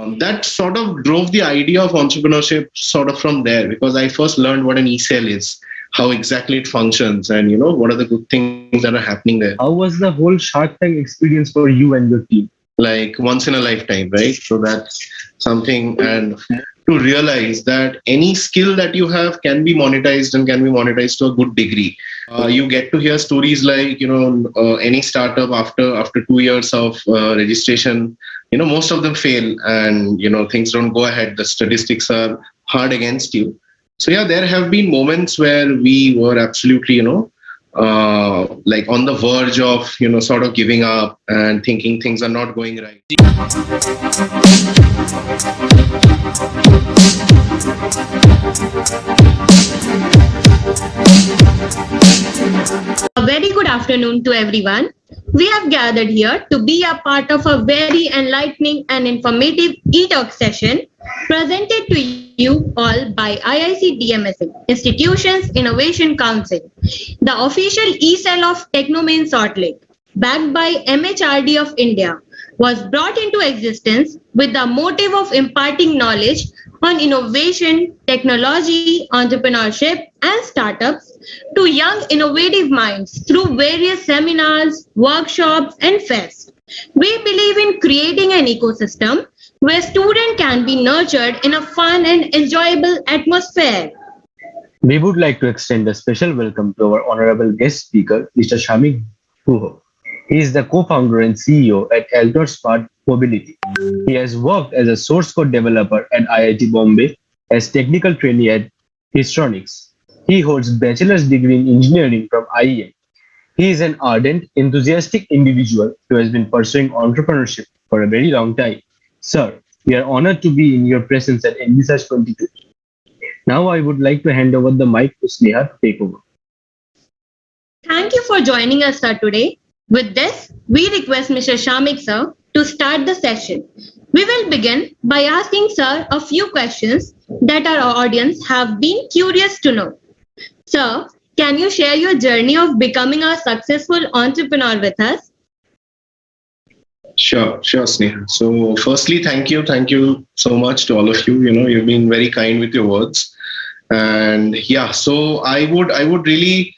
That sort of drove the idea of entrepreneurship sort of from there, because I first learned what an e-sale is, how exactly it functions, and what are the good things that are happening there. How was the whole Shark Tank experience for you and your team? Like once in a lifetime, right? So that's something. And to realize that any skill that you have can be monetized, and can be monetized to a good degree. You get to hear stories like any startup after 2 years of registration, most of them fail, and things don't go ahead. The statistics are hard against you. So yeah, there have been moments where we were absolutely like on the verge of sort of giving up and thinking things are not going right. A very good afternoon to everyone. We have gathered here to be a part of a very enlightening and informative e-talk session presented to you all by IIC TMSL, Institutions Innovation Council, the official e-cell of Technomain Salt Lake, backed by MHRD of India, was brought into existence with the motive of imparting knowledge on innovation, technology, entrepreneurship, and startups to young innovative minds through various seminars, workshops, and fests. We believe in creating an ecosystem where students can be nurtured in a fun and enjoyable atmosphere. We would like to extend a special welcome to our honorable guest speaker, Mr. Shamik Guha. He is the co-founder and CEO at Altor Smart Mobility. He has worked as a source code developer at IIT Bombay, as technical trainee at Histronics. He holds bachelor's degree in engineering from IEM. He is an ardent, enthusiastic individual who has been pursuing entrepreneurship for a very long time. Sir, we are honored to be in your presence at Envisage 22. Now I would like to hand over the mic to Sneha to take over. Thank you for joining us, sir, today. With this, we request Mr. Shamik, sir, to start the session. We will begin by asking sir a few questions that our audience have been curious to know. Sir, can you share your journey of becoming a successful entrepreneur with us? Sure, Sneha. So, firstly, thank you so much to all of you. You've been very kind with your words, and yeah. So, I would really,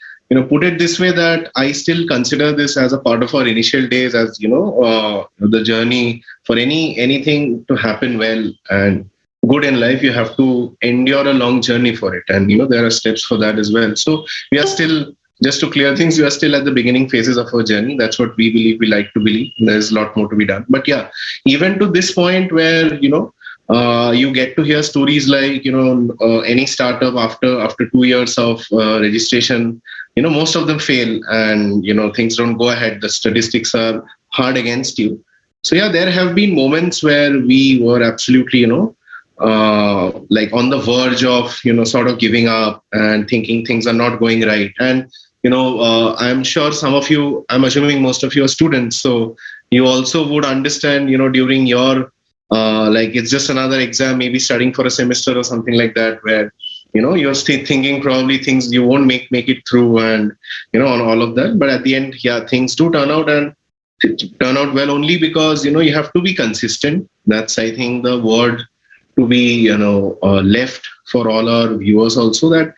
put it this way, that I still consider this as a part of our initial days, as the journey for anything to happen well and good in life. You have to endure a long journey for it, and there are steps for that as well. So, we are still. Just to clear things, we are still at the beginning phases of our journey. That's what we believe. We like to believe. There's a lot more to be done. But yeah, even to this point where you get to hear stories like any startup after 2 years of registration, most of them fail, and things don't go ahead. The statistics are hard against you. So yeah, there have been moments where we were absolutely like on the verge of sort of giving up and thinking things are not going right. And I'm sure some of you, I'm assuming most of you are students, so you also would understand during your like it's just another exam, maybe studying for a semester or something like that, where you're still thinking probably things you won't make it through, and on all of that. But at the end, yeah, things do turn out, and turn out well, only because you have to be consistent. That's, I think, the word to be left for all our viewers also, that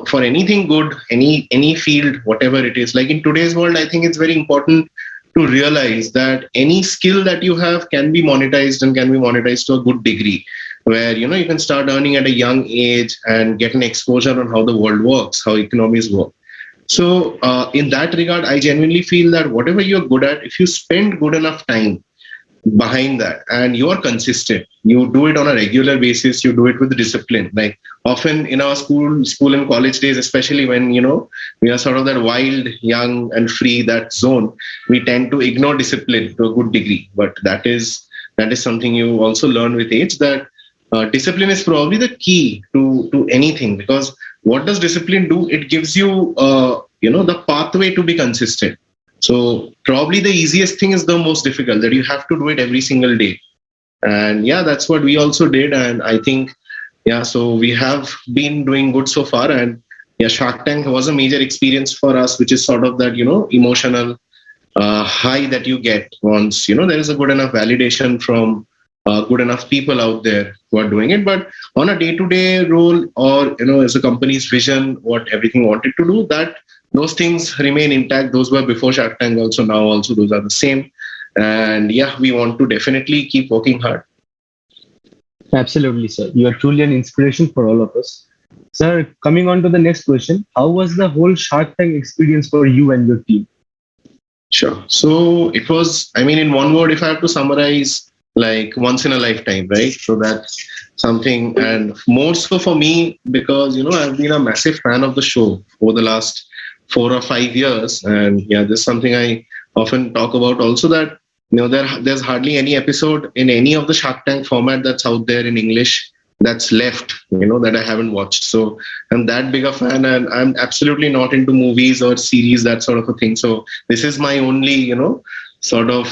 for anything good, any field, whatever it is, like in today's world, I think it's very important to realize that any skill that you have can be monetized, and can be monetized to a good degree, where you can start earning at a young age and get an exposure on how the world works, how economies work. So in that regard, I genuinely feel that whatever you're good at, if you spend good enough time behind that and you are consistent, you do it on a regular basis, you do it with discipline. Like often in our school and college days, especially when we are sort of that wild, young and free, that zone, we tend to ignore discipline to a good degree. But that is something you also learn with age, that discipline is probably the key to anything, because what does discipline do? It gives you the pathway to be consistent. So probably the easiest thing is the most difficult, that you have to do it every single day. And yeah, that's what we also did. And I think, yeah, so we have been doing good so far. And yeah, Shark Tank was a major experience for us, which is sort of that, emotional high that you get once, there is a good enough validation from good enough people out there who are doing it. But on a day-to-day role, or as a company's vision, what everything wanted to do, that those things remain intact. Those were before Shark Tank, also now also those are the same. And yeah, we want to definitely keep working hard. Absolutely, sir. You are truly an inspiration for all of us. Sir, coming on to the next question, how was the whole Shark Tank experience for you and your team? Sure. So it was, I mean, in one word, if I have to summarize, like once in a lifetime, right? So that's something, and more so for me because I've been a massive fan of the show over the last 4 or 5 years, and yeah, this is something I often talk about also, that there's hardly any episode in any of the Shark Tank format that's out there in English that's left, that I haven't watched. So I'm that big a fan, and I'm absolutely not into movies or series, that sort of a thing. So this is my only, sort of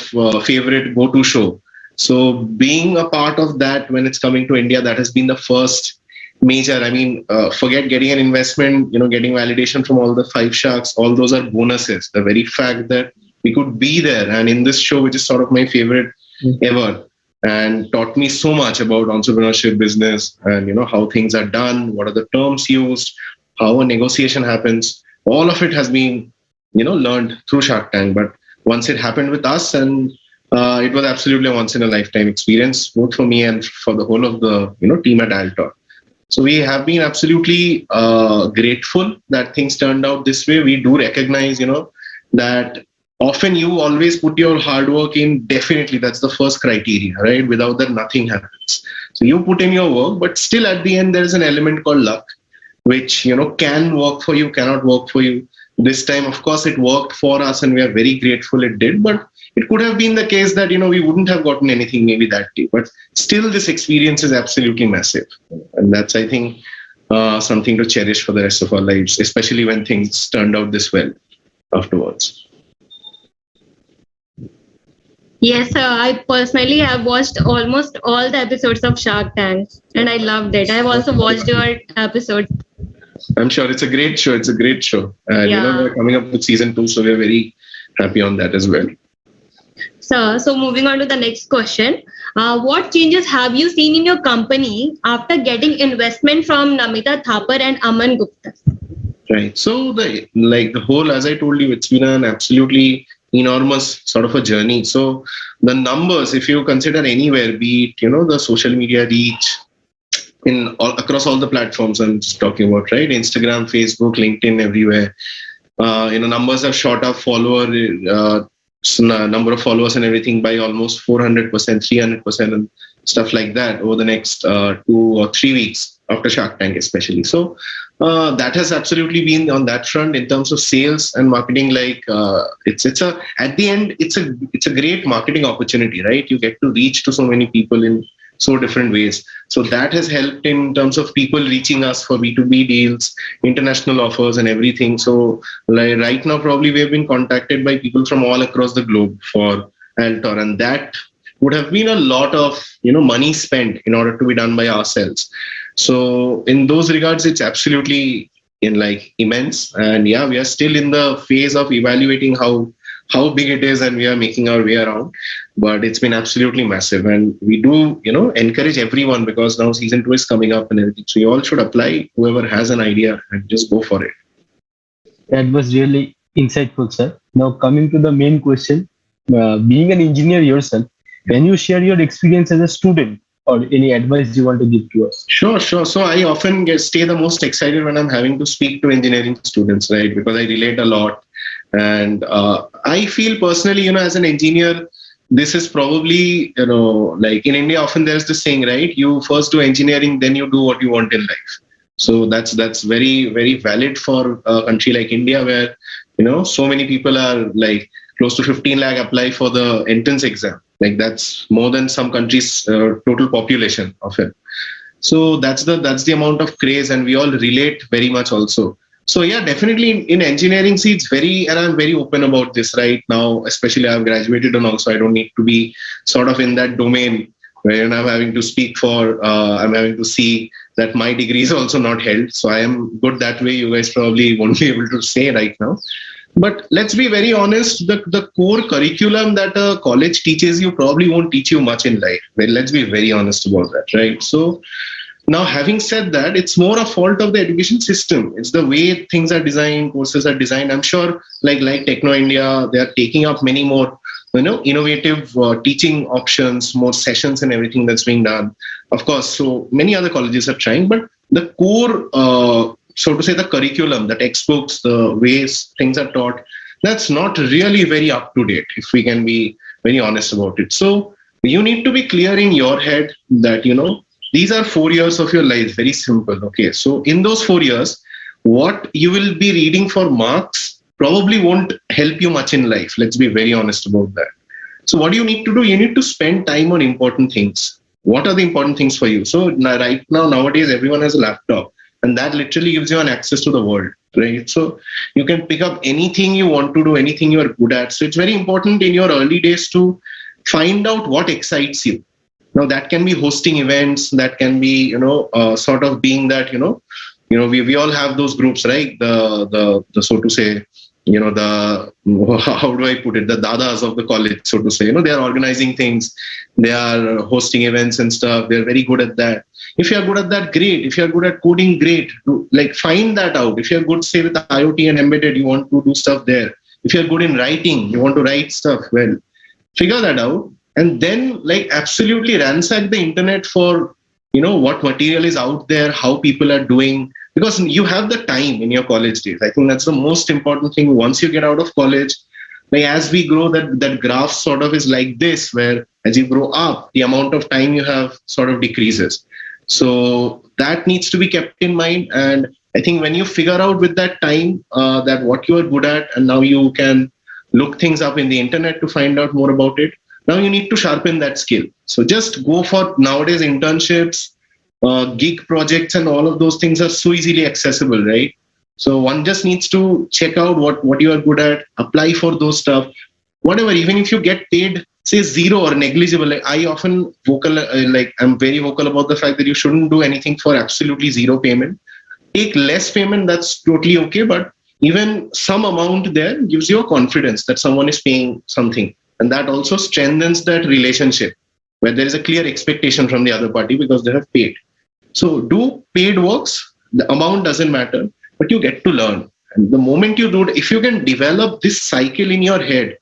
favorite go-to show. So being a part of that when it's coming to India, that has been the first major. I mean, forget getting an investment, getting validation from all the five sharks. All those are bonuses. The very fact that we could be there and in this show, which is sort of my favorite ever, and taught me so much about entrepreneurship, business, and how things are done, what are the terms used, how a negotiation happens. All of it has been learned through Shark Tank. But once it happened with us, and it was absolutely a once in a lifetime experience, both for me and for the whole of the team at Altor. So we have been absolutely grateful that things turned out this way. We do recognize that often you always put your hard work in. Definitely, that's the first criteria, right? Without that, nothing happens. So you put in your work, but still at the end, there is an element called luck, which can work for you, cannot work for you. This time, of course, it worked for us, and we are very grateful it did. But it could have been the case that we wouldn't have gotten anything maybe that day. But still, this experience is absolutely massive, and that's, I think, something to cherish for the rest of our lives, especially when things turned out this well afterwards. Yes, sir. I personally have watched almost all the episodes of Shark Tank, and I loved it. I've also watched your episode. I'm sure it's a great show. It's a great show. And, Yeah. We're coming up with season 2, so we're very happy on that as well. So moving on to the next question. What changes have you seen in your company after getting investment from Namita Thapar and Aman Gupta? Right. So the whole, as I told you, it's been an absolutely enormous sort of a journey. So the numbers, if you consider anywhere, be it, the social media reach across all the platforms I'm just talking about, right? Instagram, Facebook, LinkedIn, everywhere. Numbers have shot up, number of followers and everything by almost 400%, 300% and stuff like that over the next 2 or 3 weeks after Shark Tank especially. So that has absolutely been on that front in terms of sales and marketing. Like at the end, it's a great marketing opportunity, right? You get to reach to so many people in so different ways. So that has helped in terms of people reaching us for B2B deals, international offers and everything. So like right now, probably we have been contacted by people from all across the globe for Altor, and that would have been a lot of money spent in order to be done by ourselves. So in those regards, it's absolutely immense. And yeah, we are still in the phase of evaluating how big it is, and we are making our way around. But it's been absolutely massive, and we do encourage everyone, because now season 2 is coming up and everything. So you all should apply, whoever has an idea, and just go for it. That was really insightful, sir. Now coming to the main question, being an engineer yourself, can you share your experience as a student or any advice you want to give to us? Sure. So I often stay the most excited when I'm having to speak to engineering students, right? Because I relate a lot. And I feel personally, as an engineer, this is probably, like in India, often there's this saying, right? You first do engineering, then you do what you want in life. So that's very, very valid for a country like India, where, so many people are like close to 15 lakh apply for the entrance exam. Like that's more than some countries' total population of it. So that's the amount of craze, and we all relate very much also. So yeah, definitely in engineering, see, it's and I'm very open about this right now, especially I've graduated and also I don't need to be sort of in that domain where I'm having to speak for, I'm having to see that my degree is also not held. So I am good that way. You guys probably won't be able to say right now. But let's be very honest, the core curriculum that a college teaches you probably won't teach you much in life. Well, let's be very honest about that, right? So now, having said that, it's more a fault of the education system. It's the way things are designed, courses are designed. I'm sure, like Techno India, they are taking up many more, innovative teaching options, more sessions, and everything that's being done. Of course, so many other colleges are trying, but the core, so to say, the curriculum, the textbooks, the ways things are taught, that's not really very up to date, if we can be very honest about it. So you need to be clear in your head that, these are 4 years of your life, very simple. Okay, so in those 4 years, what you will be reading for marks probably won't help you much in life. Let's be very honest about that. So what do you need to do? You need to spend time on important things. What are the important things for you? So right now, nowadays, everyone has a laptop, and that literally gives you an access to the world, right? So you can pick up anything you want to do, anything you are good at. So it's very important in your early days to find out what excites you. Now that can be hosting events, that can be, sort of being that, we all have those groups, right? The so to say, how do I put it? The dadas of the college, so to say, they are organizing things, they are hosting events and stuff. They're very good at that. If you are good at that, great. If you are good at coding, great. Find that out. If you are good, say with IoT and embedded, you want to do stuff there. If you're good in writing, you want to write stuff, well, figure that out. And then absolutely ransack the internet for, what material is out there, how people are doing, because you have the time in your college days. I think that's the most important thing. Once you get out of college, as we grow, that graph sort of is like this, where as you grow up, the amount of time you have sort of decreases. So that needs to be kept in mind. And I think when you figure out with that time that what you are good at, and now you can look things up in the internet to find out more about it. Now you need to sharpen that skill. So just go for nowadays internships, gig projects, and all of those things are so easily accessible, right? So one just needs to check out what you are good at, apply for those stuff, whatever. Even if you get paid, say 0 or negligible. I often I'm very vocal about the fact that you shouldn't do anything for absolutely 0 payment. Take less payment, that's totally okay. But even some amount there gives you a confidence that someone is paying something. And that also strengthens that relationship where there is a clear expectation from the other party because they have paid. So do paid works, the amount doesn't matter, but you get to learn. And the moment you do it, if you can develop this cycle in your head,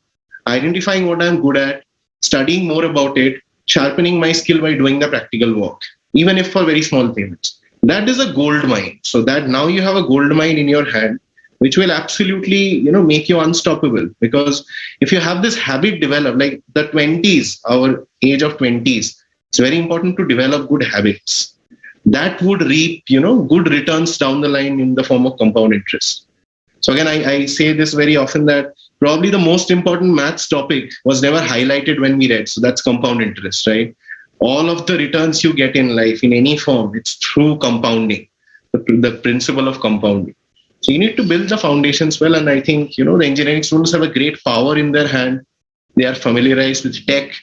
identifying what I'm good at, studying more about it, sharpening my skill by doing the practical work, even if for very small payments, that is a gold mine. So that now you have a gold mine in your hand, which will absolutely, make you unstoppable. Because if you have this habit developed, like the 20s, our age of 20s, it's very important to develop good habits. That would reap, good returns down the line in the form of compound interest. So again, I say this very often that probably the most important maths topic was never highlighted when we read. So that's compound interest, right? All of the returns you get in life in any form, it's through compounding, the principle of compounding. So you need to build the foundations well. And I think, the engineering students have a great power in their hand. They are familiarized with tech.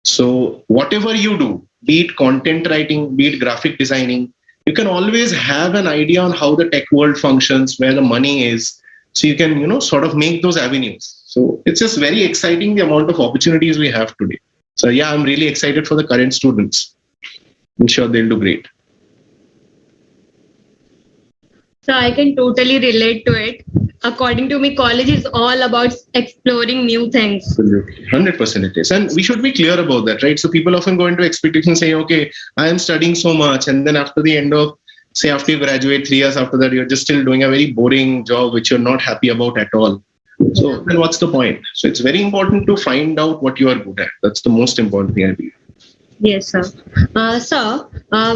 So whatever you do, be it content writing, be it graphic designing, you can always have an idea on how the tech world functions, where the money is. So you can, sort of make those avenues. So it's just very exciting, the amount of opportunities we have today. So yeah, I'm really excited for the current students. I'm sure they'll do great. So I can totally relate to it. According to me, college is all about exploring new things. Absolutely. 100% it is. And we should be clear about that, right? So people often go into expectations saying, okay, I am studying so much. And then after the end of, say, after you graduate 3 years after that, you're just still doing a very boring job, which you're not happy about at all. So then what's the point? So it's very important to find out what you are good at. That's the most important thing, I believe. Yes, sir. Sir,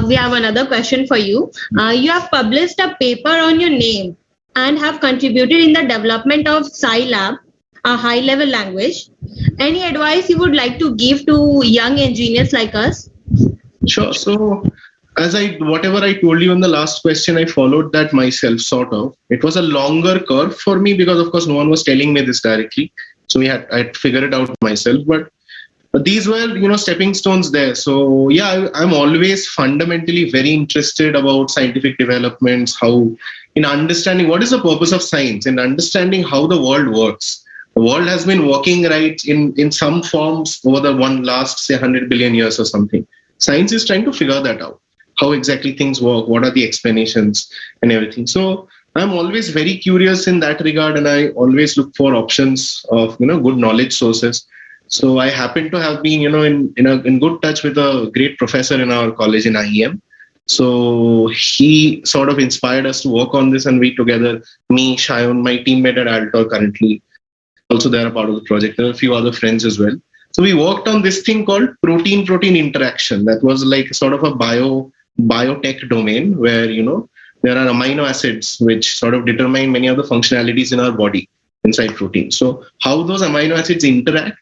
we have another question for you. You have published a paper on your name and have contributed in the development of Scilab, a high-level language. Any advice you would like to give to young engineers like us? Sure. So whatever I told you in the last question, I followed that myself, sort of. It was a longer curve for me because, of course, no one was telling me this directly. So I had to figure it out myself. But But these were, stepping stones there. So yeah, I'm always fundamentally very interested about scientific developments, how in understanding what is the purpose of science and understanding how the world works. The world has been working right in some forms over the last, say, 100 billion years or something. Science is trying to figure that out. How exactly things work, what are the explanations and everything. So I'm always very curious in that regard, and I always look for options of, good knowledge sources. So I happen to have been, in good touch with a great professor in our college in IEM. So he sort of inspired us to work on this, and we together, me, Shayon, my teammate at Altor currently, also they're a part of the project. There are a few other friends as well. So we worked on this thing called protein-protein interaction. That was like sort of a biotech domain where, there are amino acids which sort of determine many of the functionalities in our body inside protein. So how those amino acids interact,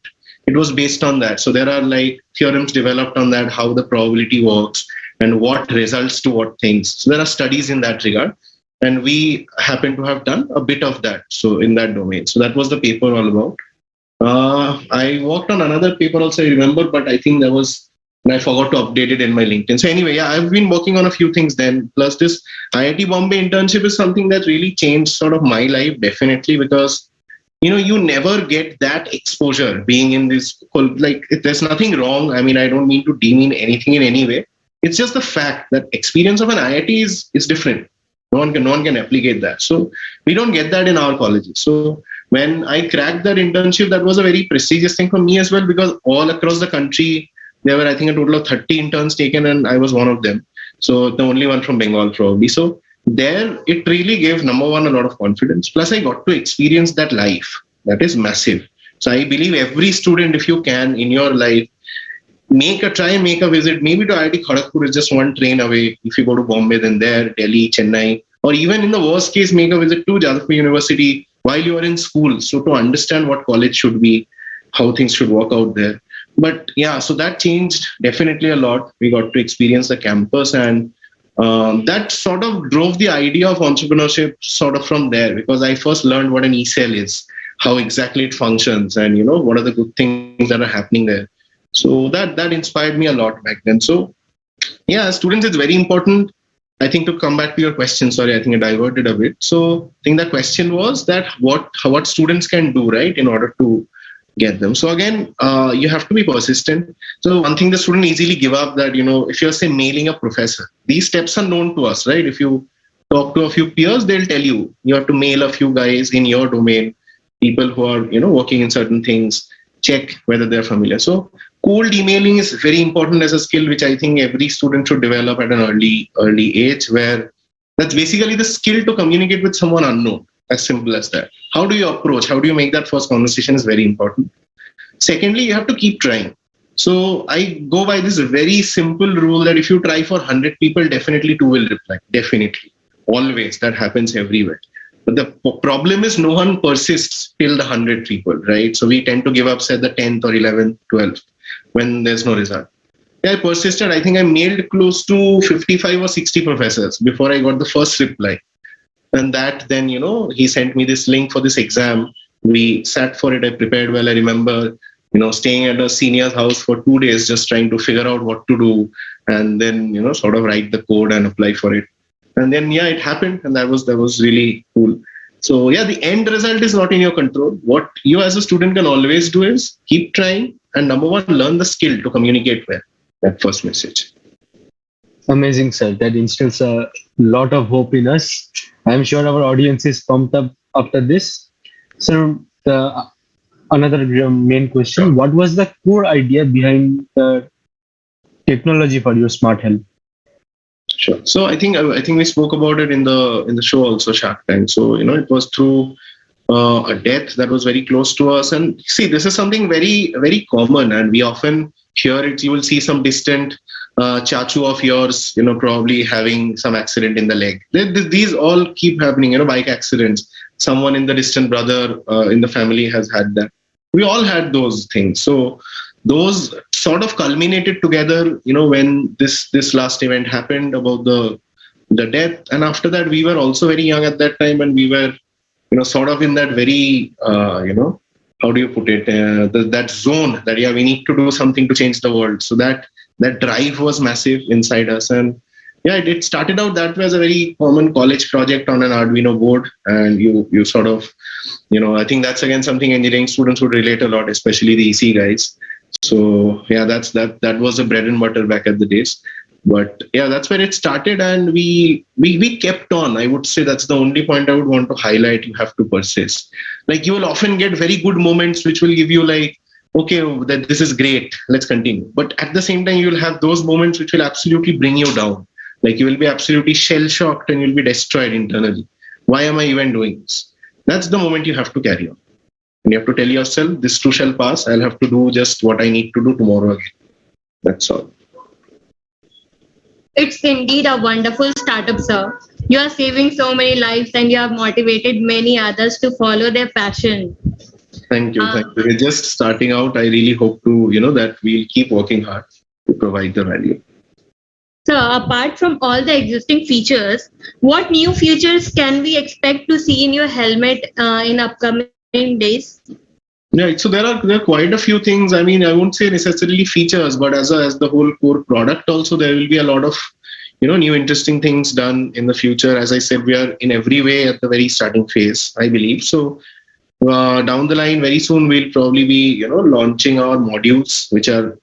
it was based on that. So there are like theorems developed on that, how the probability works and what results to what things. So there are studies in that regard. And we happen to have done a bit of that. So in that domain. So that was the paper all about. I worked on another paper also, I remember, but I think I forgot to update it in my LinkedIn. So anyway, yeah, I've been working on a few things then. Plus this IIT Bombay internship is something that really changed sort of my life, definitely, because, you never get that exposure being in this, like, there's nothing wrong. I mean, I don't mean to demean anything in any way. It's just the fact that experience of an IIT is different. No one can replicate that. So we don't get that in our colleges. So when I cracked that internship, that was a very prestigious thing for me as well, because all across the country, there were, I think, a total of 30 interns taken, and I was one of them. So the only one from Bengal, probably. So there, it really gave, number one, a lot of confidence. Plus, I got to experience that life. That is massive. So I believe every student, if you can, in your life, try and make a visit. Maybe to IIT Kharagpur is just one train away. If you go to Bombay, then there, Delhi, Chennai, or even in the worst case, make a visit to Jadavpur University while you are in school. So to understand what college should be, how things should work out there. But yeah, so that changed definitely a lot. We got to experience the campus, and that sort of drove the idea of entrepreneurship sort of from there, because I first learned what an e-cell is, how exactly it functions, and what are the good things that are happening there. So that inspired me a lot back then. So yeah, as students, it's very important. I think to come back to your question, sorry, I think I diverted a bit. So I think the question was that what students can do, right, in order to get them. So again, you have to be persistent. So one thing the student easily give up, that, if you're, say, mailing a professor, these steps are known to us, right? If you talk to a few peers, they'll tell you have to mail a few guys in your domain, people who are, working in certain things, check whether they're familiar. So cold emailing is very important as a skill, which I think every student should develop at an early age, where that's basically the skill to communicate with someone unknown. As simple as that. How do you approach? How do you make that first conversation is very important. Secondly, you have to keep trying. So I go by this very simple rule that if you try for 100 people, definitely 2 will reply. Definitely. Always. That happens everywhere. But the problem is no one persists till the 100 people, right? So we tend to give up, say, the 10th or 11th, 12th, when there's no result. Yeah, I persisted. I think I mailed close to 55 or 60 professors before I got the first reply. And that then, he sent me this link for this exam. We sat for it. I prepared well. I remember, staying at a senior's house for 2 days, just trying to figure out what to do, and then, sort of write the code and apply for it. And then, yeah, it happened. And that was really cool. So yeah, the end result is not in your control. What you as a student can always do is keep trying. And number one, learn the skill to communicate well. That first message. Amazing, sir. That instills a lot of hope in us. I'm sure our audience is pumped up after this. So another main question: what was the core idea behind the technology for your smart health? Sure. So I think we spoke about it in the show also, Shark Tank. So it was through a death that was very close to us. And see, this is something very, very common, and we often hear it. You will see some distant chachu of yours, probably having some accident in the leg. These all keep happening, bike accidents. Someone in the distant brother in the family has had that. We all had those things. So those sort of culminated together, when this last event happened about the death. And after that, we were also very young at that time, and we were, sort of in that very, how do you put it, that zone that we need to do something to change the world. So that drive was massive inside us. And yeah, it started out that way as a very common college project on an Arduino board. And you sort of, I think that's again something engineering students would relate a lot, especially the EC guys. So yeah, that was the bread and butter back at the days. But yeah, that's where it started, and we kept on. I would say that's the only point I would want to highlight. You have to persist. Like, you will often get very good moments which will give you like, okay, that this is great, let's continue. But at the same time, you will have those moments which will absolutely bring you down. Like, you will be absolutely shell shocked and you'll be destroyed internally. Why am I even doing this? That's the moment you have to carry on. And you have to tell yourself, this too shall pass. I'll have to do just what I need to do tomorrow again. That's all. It's indeed a wonderful startup, sir. You are saving so many lives and you have motivated many others to follow their passion. Thank you. We're just starting out. I really hope to, that we'll keep working hard to provide the value. So, apart from all the existing features, what new features can we expect to see in your helmet in upcoming days? Yeah, so there are quite a few things. I mean, I won't say necessarily features, but as the whole core product, also there will be a lot of new interesting things done in the future. As I said, we are in every way at the very starting phase, I believe. So down the line, very soon we'll probably be launching our modules, which are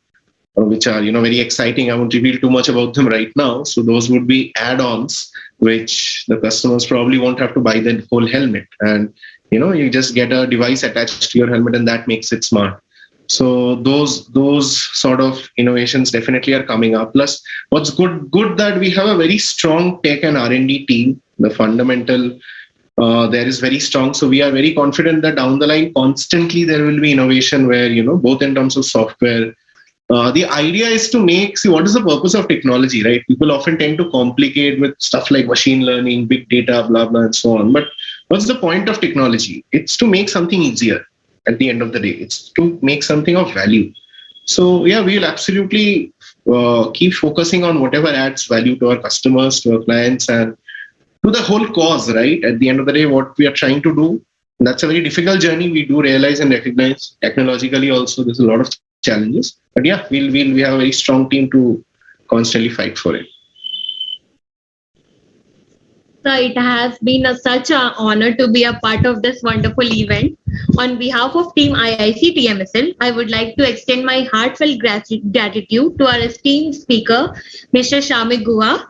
very exciting. I won't reveal too much about them right now. So those would be add-ons, which the customers probably won't have to buy the whole helmet, and you just get a device attached to your helmet, and that makes it smart. So those sort of innovations definitely are coming up. Plus, what's good that we have a very strong tech and R&D team. The fundamental there is very strong. So we are very confident that down the line, constantly there will be innovation where, both in terms of software. The idea is to see what is the purpose of technology, right? People often tend to complicate with stuff like machine learning, big data, blah, blah, and so on. But what's the point of technology? It's to make something easier at the end of the day. It's to make something of value. So yeah, we'll absolutely keep focusing on whatever adds value to our customers, to our clients, and to the whole cause, right? At the end of the day, what we are trying to do, that's a very difficult journey. We do realize and recognize technologically also there's a lot of challenges. But yeah, we have a very strong team to constantly fight for it. So it has been such an honor to be a part of this wonderful event. On behalf of Team IIC TMSL, I would like to extend my heartfelt gratitude to our esteemed speaker, Mr. Shamik Guha.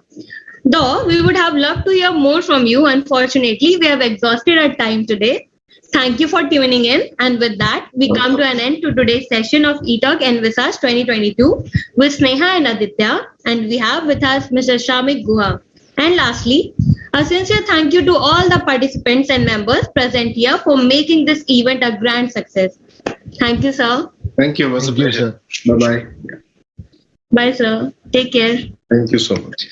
Though we would have loved to hear more from you, unfortunately, we have exhausted our time today. Thank you for tuning in. And with that, we come to an end to today's session of eTalk Envisage 2022 with Sneha and Aditya. And we have with us Mr. Shamik Guha. And lastly, a sincere thank you to all the participants and members present here for making this event a grand success. Thank you, sir. Thank you. It was a pleasure. Bye-bye. Bye, sir. Take care. Thank you so much.